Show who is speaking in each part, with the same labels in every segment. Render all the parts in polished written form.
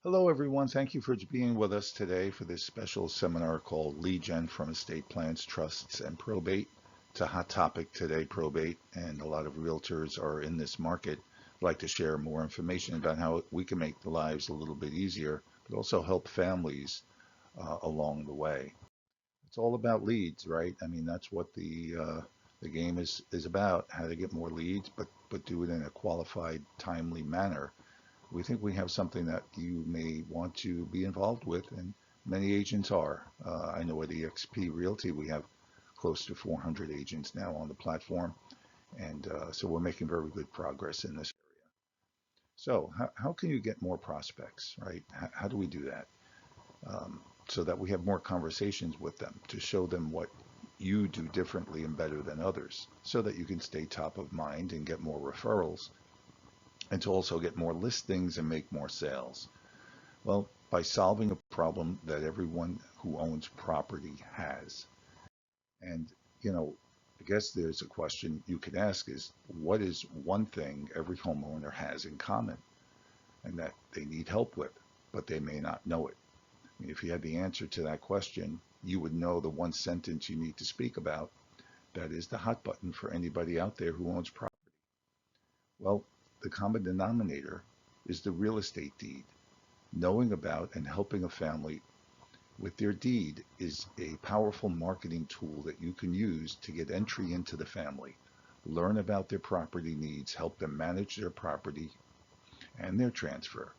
Speaker 1: Hello, everyone. Thank you for being with us today for this special seminar called Lead Gen from Estate Plans, Trusts, and Probate. It's a hot topic today, probate, and a lot of realtors are in this market. I'd like to share more information about how we can make the lives a little bit easier, but also help families along the way. It's all about leads, right? I mean, that's what the game is about, how to get more leads, but do it in a qualified, timely manner. We think we have something that you may want to be involved with, and many agents are. I know at eXp Realty we have close to 400 agents now on the platform, and so we're making very good progress in this area. So how can you get more prospects, right? How do we do that? So that we have more conversations with them to show them what you do differently and better than others, so that you can stay top of mind and get more referrals, and to also get more listings and make more sales. Well, by solving a problem that everyone who owns property has. And, you know, I guess there's a question you could ask is what is one thing every homeowner has in common and that they need help with, but they may not know it? I mean, if you had the answer to that question, you would know the one sentence you need to speak about. That is the hot button for anybody out there who owns property. Well, the common denominator is the real estate deed. Knowing about and helping a family with their deed is a powerful marketing tool that you can use to get entry into the family, learn about their property needs, help them manage their property and their transfer,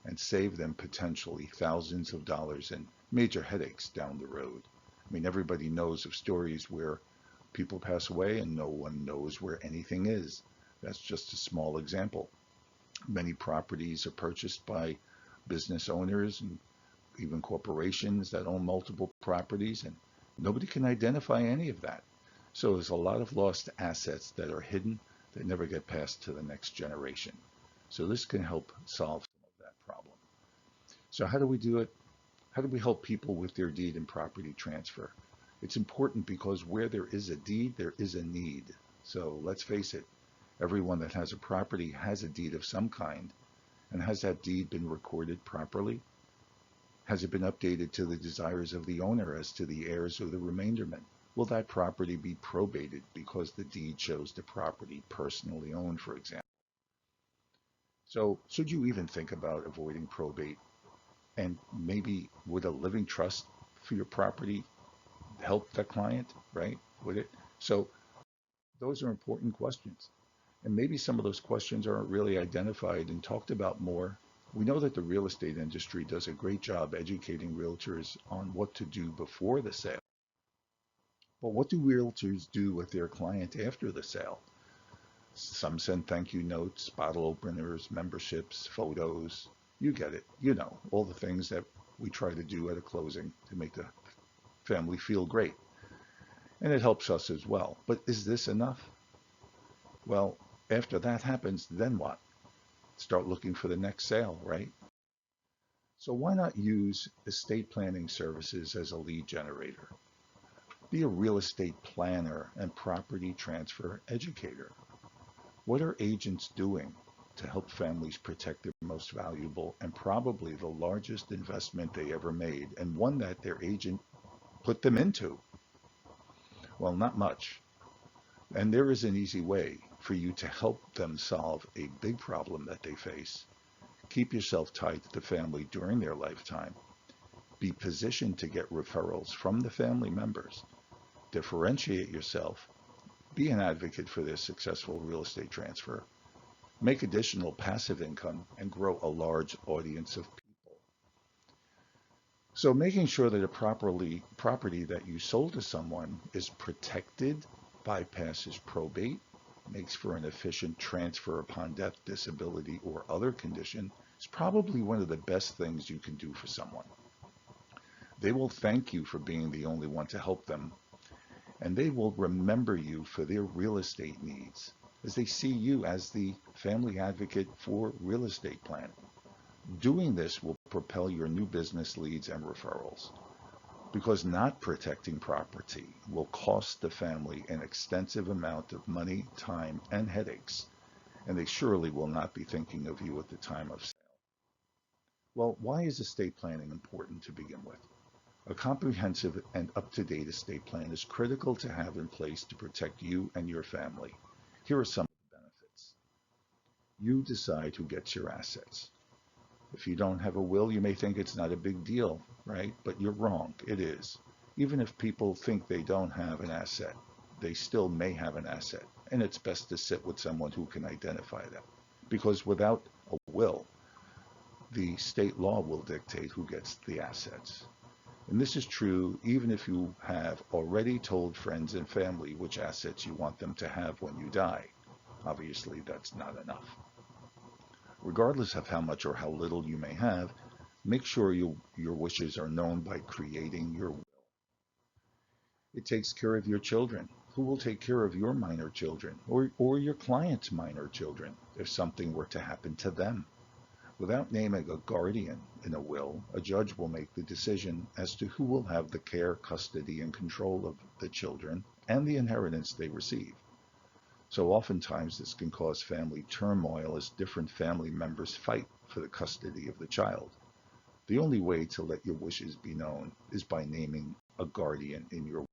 Speaker 1: and save them potentially thousands of dollars in major headaches down the road. I mean, everybody knows of stories where people pass away and no one knows where anything is. That's just a small example. Many properties are purchased by business owners and even corporations that own multiple properties, and nobody can identify any of that. So there's a lot of lost assets that are hidden that never get passed to the next generation. So this can help solve some of that problem. So how do we do it? How do we help people with their deed and property transfer? It's important because where there is a deed, there is a need. So let's face it, everyone that has a property has a deed of some kind. And has that deed been recorded properly? Has it been updated to the desires of the owner as to the heirs or the remainderment? Will that property be probated because the deed shows the property personally owned, for example? So, should you even think about avoiding probate? And maybe would a living trust for your property help the client, right? Would it? So, those are important questions. And maybe some of those questions aren't really identified and talked about more. We know that the real estate industry does a great job educating realtors on what to do before the sale. But what do realtors do with their client after the sale? Some send thank you notes, bottle openers, memberships, photos. You get it. You know, all the things that we try to do at a closing to make the family feel great. And it helps us as well. But is this enough? Well, after that happens, then what? Start looking for the next sale, right? So why not use estate planning services as a lead generator? Be a real estate planner and property transfer educator. What are agents doing to help families protect their most valuable and probably the largest investment they ever made, and one that their agent put them into? Well, not much. And there is an easy way for you to help them solve a big problem that they face. Keep yourself tied to the family during their lifetime. Be positioned to get referrals from the family members. Differentiate yourself. Be an advocate for their successful real estate transfer. Make additional passive income and grow a large audience of people. So making sure that a property that you sold to someone is protected, bypasses probate, makes for an efficient transfer upon death, disability, or other condition is probably one of the best things you can do for someone. They will thank you for being the only one to help them, and they will remember you for their real estate needs as they see you as the family advocate for real estate planning. Doing this will propel your new business leads and referrals because not protecting property will cost the family an extensive amount of money, time, and headaches, and they surely will not be thinking of you at the time of sale. Well, why is estate planning important to begin with? A comprehensive and up-to-date estate plan is critical to have in place to protect you and your family. Here are some of the benefits. You decide who gets your assets. If you don't have a will, you may think it's not a big deal, right? But you're wrong. It is. Even if people think they don't have an asset, they still may have an asset. And it's best to sit with someone who can identify that. Because without a will, the state law will dictate who gets the assets. And this is true even if you have already told friends and family which assets you want them to have when you die. Obviously, that's not enough. Regardless of how much or how little you may have, make sure your wishes are known by creating your will. It takes care of your children. Who will take care of your minor children or your client's minor children if something were to happen to them? Without naming a guardian in a will, a judge will make the decision as to who will have the care, custody, and control of the children and the inheritance they receive. So oftentimes this can cause family turmoil as different family members fight for the custody of the child. The only way to let your wishes be known is by naming a guardian in your will.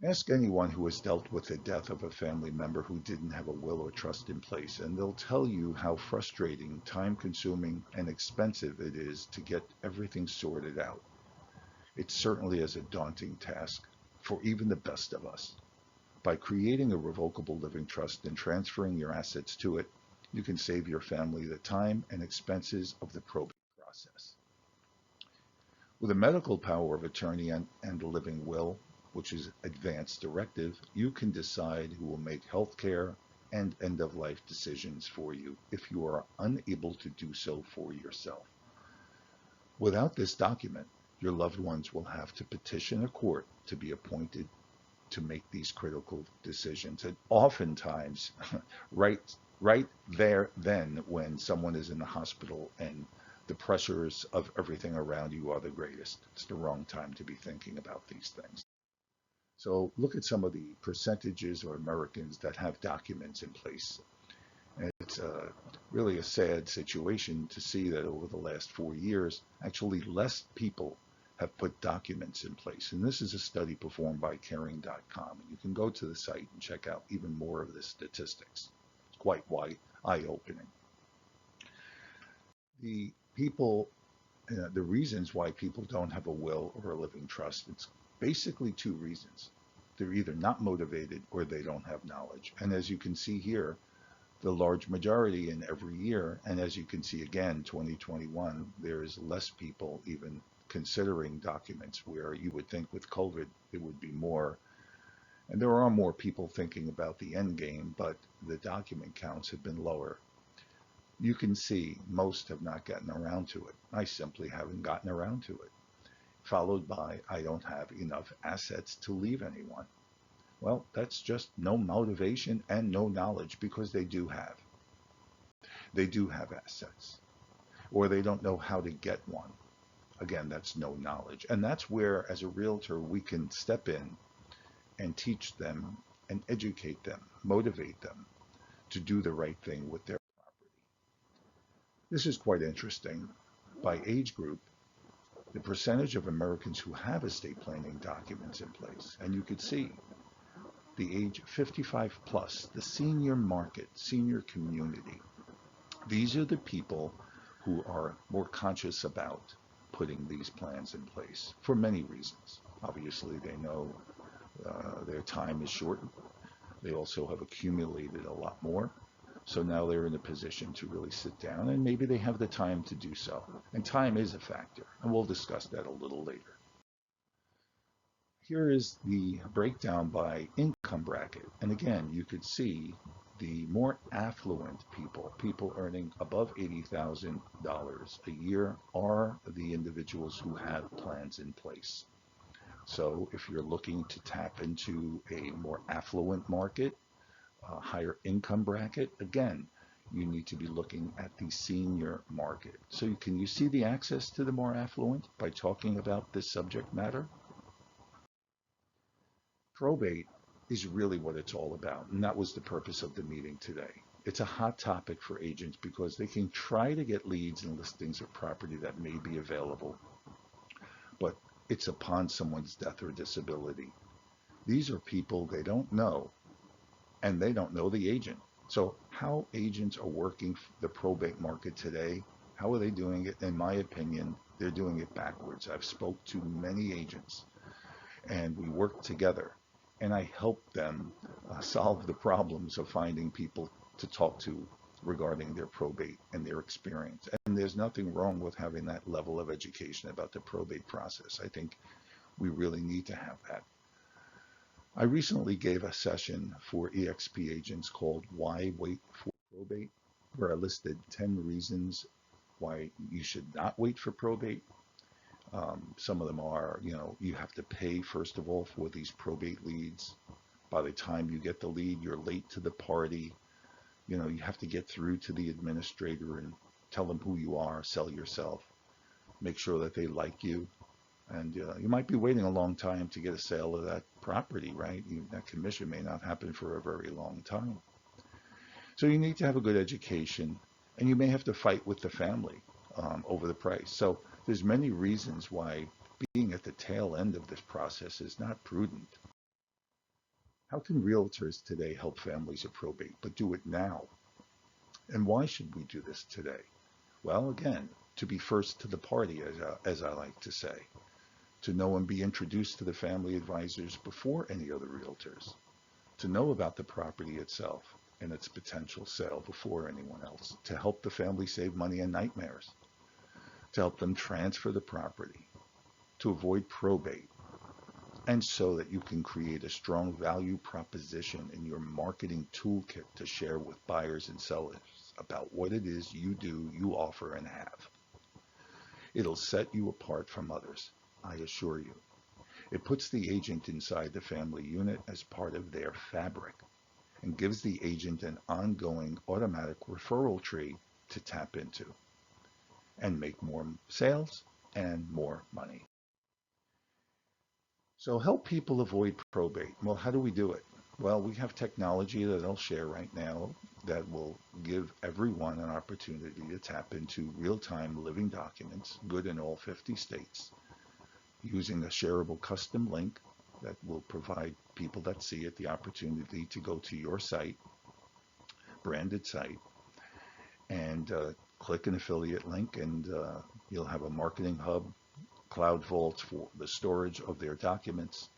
Speaker 1: Ask anyone who has dealt with the death of a family member who didn't have a will or trust in place, and they'll tell you how frustrating, time-consuming, and expensive it is to get everything sorted out. It certainly is a daunting task for even the best of us. By creating a revocable living trust and transferring your assets to it, you can save your family the time and expenses of the probate process. With a medical power of attorney and a living will, which is advance directive, you can decide who will make healthcare and end-of-life decisions for you if you are unable to do so for yourself. Without this document, your loved ones will have to petition a court to be appointed to make these critical decisions. And oftentimes, right there then when someone is in the hospital and the pressures of everything around you are the greatest. It's the wrong time to be thinking about these things. So look at some of the percentages of Americans that have documents in place. And it's really a sad situation to see that over the last 4 years, actually less people have put documents in place. And this is a study performed by caring.com. And you can go to the site and check out even more of the statistics. It's quite eye-opening. The reasons why people don't have a will or a living trust, it's basically two reasons. They're either not motivated or they don't have knowledge. And as you can see here, the large majority in every year, and as you can see again, 2021, there is less people even considering documents, where you would think with COVID it would be more. And there are more people thinking about the end game, but the document counts have been lower. You can see most have not gotten around to it. I simply haven't gotten around to it. Followed by, I don't have enough assets to leave anyone. Well, that's just no motivation and no knowledge, because they do have. They do have assets, or they don't know how to get one. Again, that's no knowledge. And that's where, as a realtor, we can step in and teach them and educate them, motivate them to do the right thing with their property. This is quite interesting. By age group, the percentage of Americans who have estate planning documents in place, and you could see the age 55 plus, the senior market, senior community. These are the people who are more conscious about putting these plans in place for many reasons. Obviously, they know their time is shortened. They also have accumulated a lot more. So now they're in a position to really sit down, and maybe they have the time to do so. And time is a factor, and we'll discuss that a little later. Here is the breakdown by income bracket. And again, you could see the more affluent people, people earning above $80,000 a year, are the individuals who have plans in place. So if you're looking to tap into a more affluent market, a higher income bracket, again, you need to be looking at the senior market. So can you see the access to the more affluent by talking about this subject matter? Probate is really what it's all about, and that was the purpose of the meeting today. It's a hot topic for agents because they can try to get leads and listings of property that may be available, but it's upon someone's death or disability. These are people they don't know, and they don't know the agent. So how agents are working the probate market today, how are they doing it? In my opinion, they're doing it backwards. I've spoke to many agents and we work together and I help them solve the problems of finding people to talk to regarding their probate and their experience. And there's nothing wrong with having that level of education about the probate process. I think we really need to have that. I recently gave a session for EXP agents called Why Wait for Probate, where I listed 10 reasons why you should not wait for probate. Some of them are, you have to pay, first of all, for these probate leads. By the time you get the lead, you're late to the party. You have to get through to the administrator and tell them who you are, sell yourself, make sure that they like you. And you might be waiting a long time to get a sale of that property, right? That commission may not happen for a very long time. So you need to have a good education, and you may have to fight with the family over the price. So there's many reasons why being at the tail end of this process is not prudent. How can realtors today help families of probate, but do it now? And why should we do this today? Well, again, to be first to the party, as I like to say, to know and be introduced to the family advisors before any other realtors, to know about the property itself and its potential sale before anyone else, to help the family save money and nightmares, to help them transfer the property, to avoid probate, and so that you can create a strong value proposition in your marketing toolkit to share with buyers and sellers about what it is you do, you offer, and have. It'll set you apart from others, I assure you. It puts the agent inside the family unit as part of their fabric and gives the agent an ongoing automatic referral tree to tap into and make more sales and more money. So help people avoid probate. Well, how do we do it? Well, we have technology that I'll share right now that will give everyone an opportunity to tap into real-time living documents, good in all 50 states, using a shareable custom link that will provide people that see it the opportunity to go to your site, branded site, and click an affiliate link, and you'll have a marketing hub, cloud vault for the storage of their documents.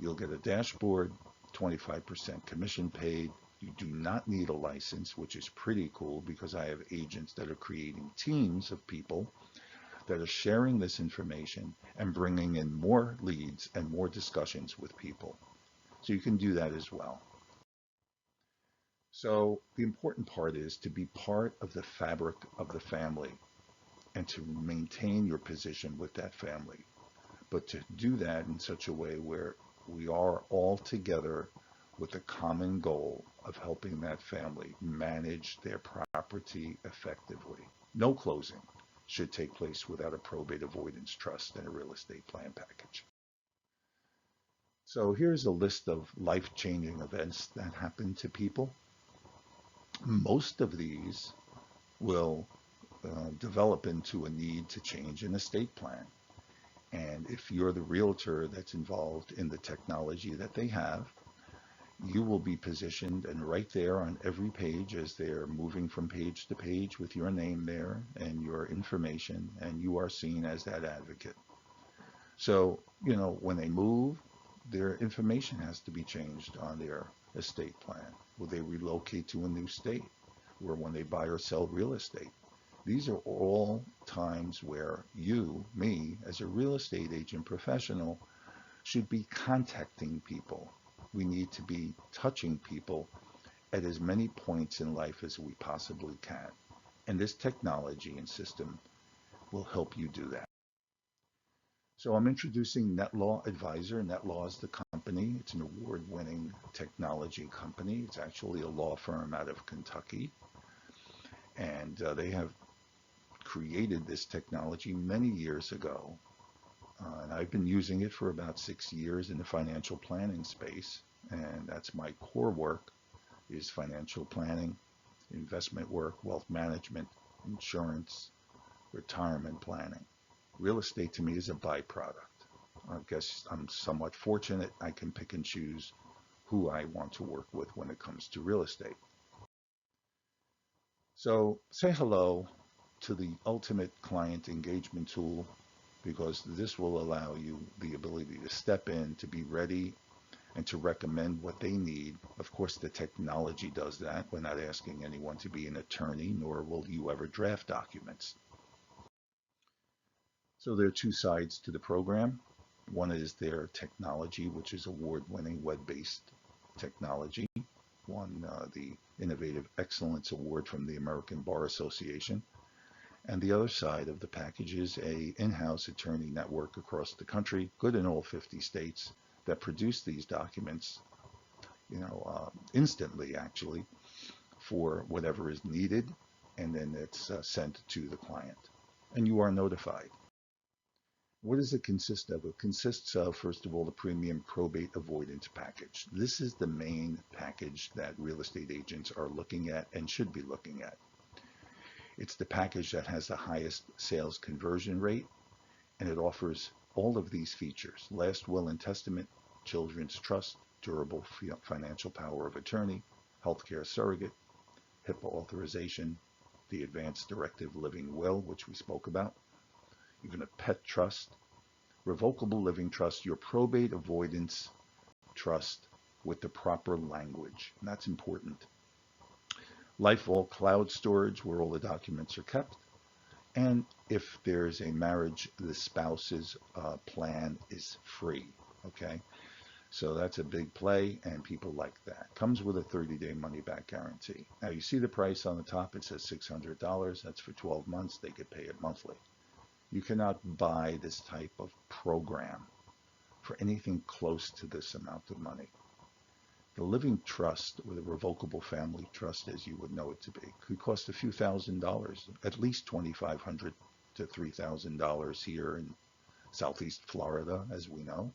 Speaker 1: You'll get a dashboard, 25% commission paid. You do not need a license, which is pretty cool because I have agents that are creating teams of people that are sharing this information and bringing in more leads and more discussions with people. So you can do that as well. So the important part is to be part of the fabric of the family and to maintain your position with that family. But to do that in such a way where we are all together with a common goal of helping that family manage their property effectively. No closing should take place without a probate avoidance trust and a real estate plan package. So here's a list of life-changing events that happen to people. Most of these will develop into a need to change an estate plan. And if you're the realtor that's involved in the technology that they have, you will be positioned and right there on every page as they're moving from page to page with your name there and your information, and you are seen as that advocate. So, when they move, their information has to be changed on their estate plan. Will they relocate to a new state? Or when they buy or sell real estate? These are all times where you, me, as a real estate agent professional, should be contacting people. We need to be touching people at as many points in life as we possibly can. And this technology and system will help you do that. So I'm introducing NetLaw Advisor. NetLaw is the company. It's an award-winning technology company. It's actually a law firm out of Kentucky. And they have created this technology many years ago. And I've been using it for about 6 years in the financial planning space. And that's my core work is financial planning. investment work, wealth management, insurance, retirement planning. Real estate to me is a byproduct. I guess I'm somewhat fortunate. I can pick and choose who I want to work with when it comes to real estate. So say hello to the ultimate client engagement tool, because this will allow you the ability to step in, to be ready, and to recommend what they need. Of course, the technology does that. We're not asking anyone to be an attorney, nor will you ever draft documents. So there are two sides to the program. One is their technology, which is award-winning web-based technology, won the Innovative Excellence Award from the American Bar Association. And the other side of the package is a in-house attorney network across the country, good in all 50 states, that produce these documents, instantly actually, for whatever is needed, and then it's sent to the client. And you are notified. What does it consist of? It consists of, first of all, the premium probate avoidance package. This is the main package that real estate agents are looking at and should be looking at. It's the package that has the highest sales conversion rate, and it offers all of these features: last will and testament, children's trust, durable financial power of attorney, healthcare surrogate, HIPAA authorization, the advanced directive living will, which we spoke about, even a pet trust, revocable living trust, your probate avoidance trust with the proper language. And that's important. LifeVault cloud storage, where all the documents are kept. And if there's a marriage, the spouse's plan is free. Okay, so that's a big play, and people like that. Comes with a 30-day money-back guarantee. Now you see the price on the top. It says $600. That's for 12 months. They could pay it monthly. You cannot buy this type of program for anything close to this amount of money. The living trust, or the revocable family trust as you would know it to be, could cost a few $1,000s, at least $2,500 to $3,000 here in Southeast Florida, as we know,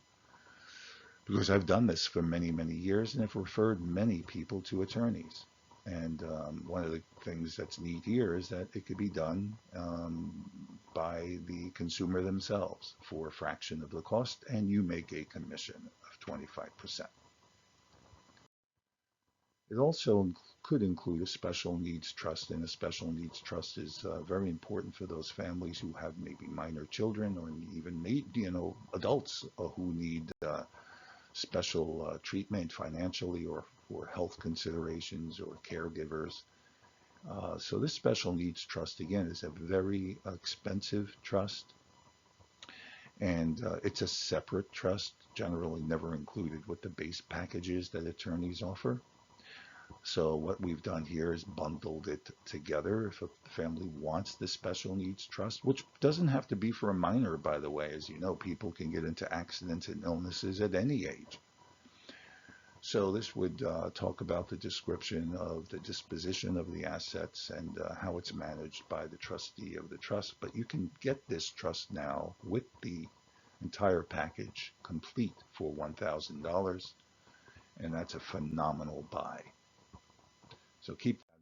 Speaker 1: because I've done this for many, many years and have referred many people to attorneys. And one of the things that's neat here is that it could be done by the consumer themselves for a fraction of the cost, and you make a commission of 25%. It also could include a special needs trust, and a special needs trust is very important for those families who have maybe minor children, or even adults who need special treatment financially, or for health considerations, or caregivers. So this special needs trust, again, is a very expensive trust, and it's a separate trust, generally never included with the base packages that attorneys offer. So what we've done here is bundled it together. If a family wants the special needs trust, which doesn't have to be for a minor, by the way, as you know, people can get into accidents and illnesses at any age. So this would talk about the description of the disposition of the assets and how it's managed by the trustee of the trust. But you can get this trust now with the entire package complete for $1,000, and that's a phenomenal buy. So keep that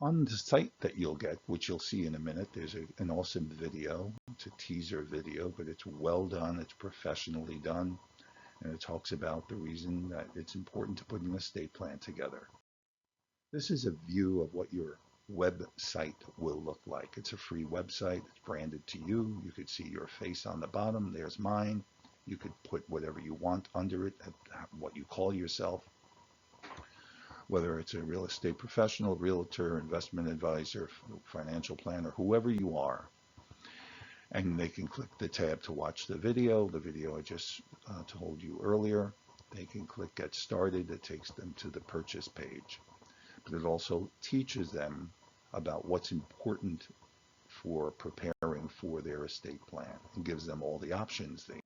Speaker 1: in mind. On the site that you'll get, which you'll see in a minute, there's an awesome video. It's a teaser video, but it's well done. It's professionally done. And it talks about the reason that it's important to put an estate plan together. This is a view of what your website will look like. It's a free website. It's branded to you. You could see your face on the bottom. There's mine. You could put whatever you want under it, what you call yourself, whether it's a real estate professional, realtor, investment advisor, financial planner, whoever you are. And they can click the tab to watch the video I just told you earlier. They can click Get Started. It takes them to the purchase page. But it also teaches them about what's important for preparing for their estate plan, and gives them all the options they need,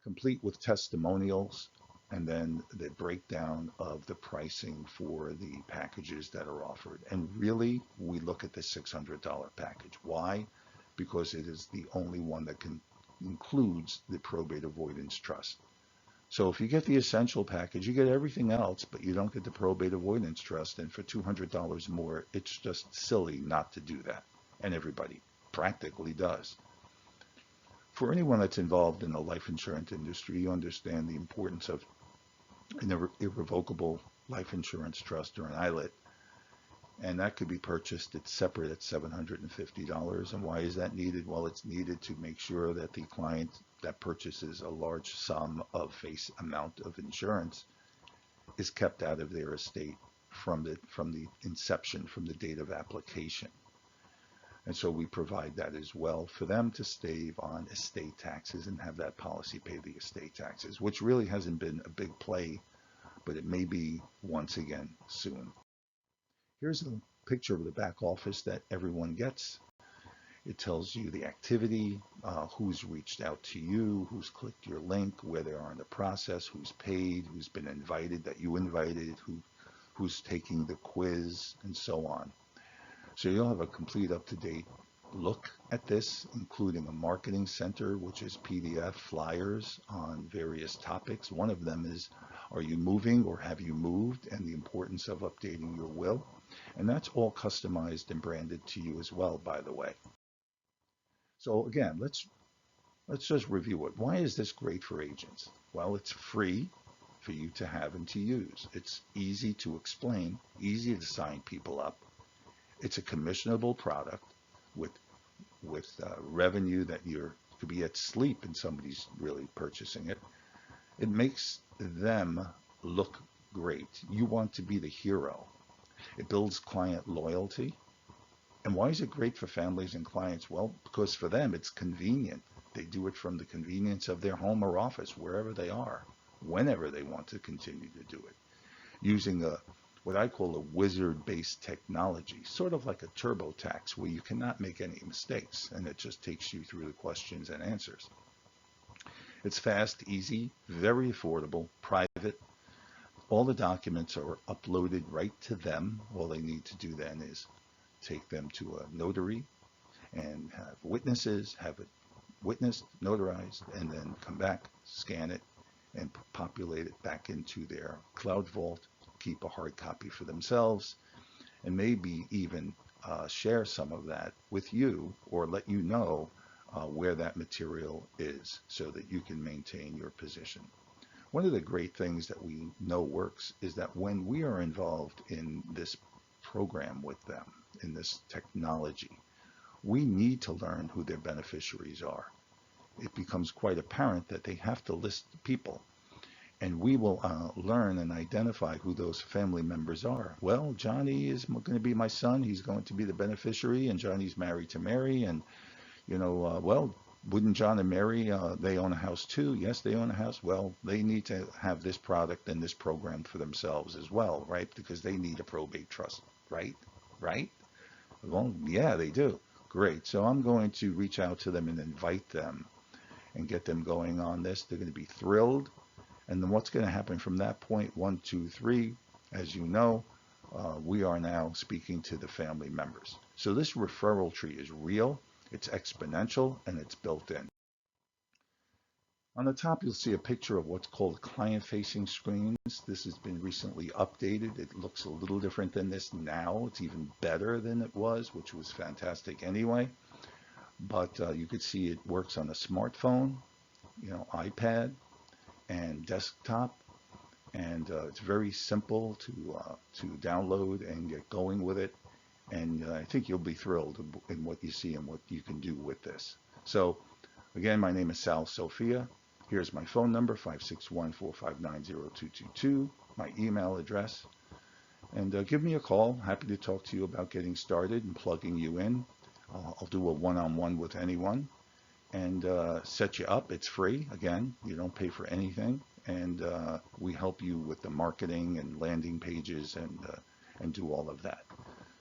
Speaker 1: complete with testimonials, and then the breakdown of the pricing for the packages that are offered. And really, we look at the $600 package. Why? Because it is the only one that includes the probate avoidance trust. So if you get the essential package, you get everything else, but you don't get the probate avoidance trust. And for $200 more, it's just silly not to do that. And everybody practically does. For anyone that's involved in the life insurance industry, you understand the importance of an irrevocable life insurance trust or an ILIT. And that could be purchased. It's separate at $750. And why is that needed? Well, it's needed to make sure that the client that purchases a large sum of face amount of insurance is kept out of their estate from the inception, from the date of application. And so we provide that as well for them to save on estate taxes and have that policy pay the estate taxes, which really hasn't been a big play, but it may be once again soon. Here's a picture of the back office that everyone gets. It tells you the activity, who's reached out to you, who's clicked your link, where they are in the process, who's paid, who's been invited, that you invited, who's taking the quiz, and so on. So you'll have a complete up-to-date look at this, including a marketing center, which is PDF flyers on various topics. One of them is, are you moving or have you moved, and the importance of updating your will. And that's all customized and branded to you as well, by the way. So again, let's just review it. Why is this great for agents? Well, it's free for you to have and to use. It's easy to explain, easy to sign people up. It's a commissionable product with revenue that could be at sleep and somebody's really purchasing it. It makes them look great. You want to be the hero. It builds client loyalty. And why is it great for families and clients? Well, because for them it's convenient. They do it from the convenience of their home or office, wherever they are, whenever they want to continue to do it, using what I call a wizard-based technology, sort of like a TurboTax, where you cannot make any mistakes, and it just takes you through the questions and answers. It's fast, easy, very affordable, private. All the documents are uploaded right to them. All they need to do then is take them to a notary and have witnesses, have it witnessed, notarized, and then come back, scan it, and populate it back into their cloud vault, keep a hard copy for themselves, and maybe even share some of that with you or let you know where that material is so that you can maintain your position. One of the great things that we know works is that when we are involved in this program with them, in this technology, we need to learn who their beneficiaries are. It becomes quite apparent that they have to list people, and we will learn and identify who those family members are. Well, Johnny is going to be my son. He's going to be the beneficiary, and Johnny's married to Mary. And, well, wouldn't John and Mary, they own a house too? Yes, they own a house. Well, they need to have this product and this program for themselves as well, right? Because they need a probate trust, right? Right? Well, yeah, they do. Great. So I'm going to reach out to them and invite them and get them going on this. They're going to be thrilled. And then what's going to happen from that point, 1, 2, 3, as you know, we are now speaking to the family members. So this referral tree is real, it's exponential, and it's built in. On the top, you'll see a picture of what's called client-facing screens. This has been recently updated. It looks a little different than this now. It's even better than it was, which was fantastic anyway. But you could see it works on a smartphone, iPad, and desktop, and it's very simple to download and get going with it. And I think you'll be thrilled in what you see and what you can do with this. So again, my name is Sal Sofia. Here's my phone number, 561-459-0222, my email address, and give me a call. Happy to talk to you about getting started and plugging you in. I'll do a one-on-one with anyone and set you up. It's free. Again, you don't pay for anything, and we help you with the marketing and landing pages and do all of that.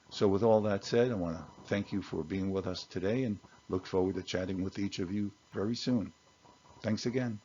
Speaker 1: So with all that said, I want to thank you for being with us today and look forward to chatting with each of you very soon. Thanks again.